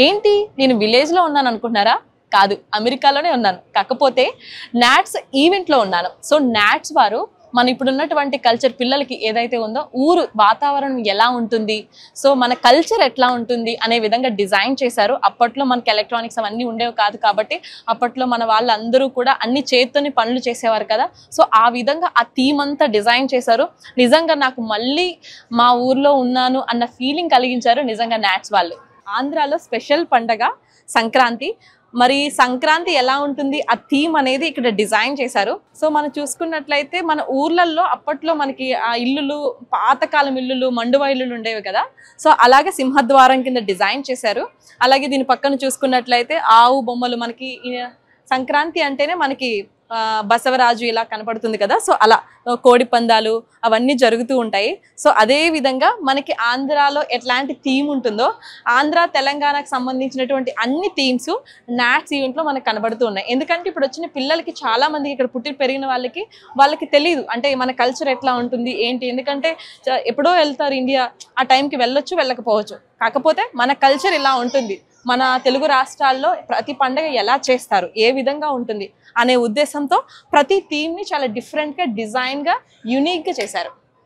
ఏంటి నేను విలేజ్లో ఉన్నాను అనుకుంటున్నారా? కాదు, అమెరికాలోనే ఉన్నాను. కాకపోతే నాట్స్ ఈవెంట్లో ఉన్నాను. సో నాట్స్ వారు మన ఇప్పుడున్నటువంటి కల్చర్ పిల్లలకి ఏదైతే ఉందో ఊరు వాతావరణం ఎలా ఉంటుంది, సో మన కల్చర్ ఎట్లా ఉంటుంది అనే విధంగా డిజైన్ చేశారు. అప్పట్లో మనకి ఎలక్ట్రానిక్స్ అవన్నీ ఉండేవి కాదు కాబట్టి అప్పట్లో మన వాళ్ళందరూ కూడా అన్ని చేత్తోని పనులు చేసేవారు కదా. సో ఆ విధంగా ఆ థీమ్ అంతా డిజైన్ చేశారు. నిజంగా నాకు మళ్ళీ మా ఊర్లో ఉన్నాను అన్న ఫీలింగ్ కలిగించారు నిజంగా నాట్స్ వాళ్ళు. ఆంధ్రాలో స్పెషల్ పండగ సంక్రాంతి. మరి సంక్రాంతి ఎలా ఉంటుంది ఆ థీమ్ అనేది ఇక్కడ డిజైన్ చేశారు. సో మనం చూసుకున్నట్లయితే మన ఊర్లలో అప్పట్లో మనకి ఆ ఇల్లులు పాతకాలం ఇల్లులు మండువా ఇల్లులు ఉండేవి కదా. సో అలాగే సింహద్వారం కింద డిజైన్ చేశారు. అలాగే దీని పక్కన చూసుకున్నట్లయితే ఆవు బొమ్మలు మనకి సంక్రాంతి అంటేనే మనకి బసవరాజు ఇలా కనపడుతుంది కదా. సో అలా కోడి పందాలు అవన్నీ జరుగుతూ ఉంటాయి. సో అదే విధంగా మనకి ఆంధ్రాలో ఎట్లాంటి థీమ్ ఉంటుందో ఆంధ్ర తెలంగాణకు సంబంధించినటువంటి అన్ని థీమ్స్ నాట్స్ ఈవెంట్లో మనకు కనబడుతూ ఉన్నాయి. ఎందుకంటే ఇప్పుడు వచ్చిన పిల్లలకి చాలా మందికి ఇక్కడ పుట్టి పెరిగిన వాళ్ళకి తెలియదు అంటే మన కల్చర్ ఎట్లా ఉంటుంది ఏంటి. ఎందుకంటే ఎప్పుడో వెళ్తారు ఇండియా, ఆ టైంకి వెళ్ళొచ్చు వెళ్ళకపోవచ్చు. కాకపోతే మన కల్చర్ ఇలా ఉంటుంది, మన తెలుగు రాష్ట్రాల్లో ప్రతి పండుగ ఎలా చేస్తారు, ఏ విధంగా ఉంటుంది అనే ఉద్దేశంతో ప్రతి థీమ్ని చాలా డిఫరెంట్గా డిజైన్గా యూనిక్గా చేశారు.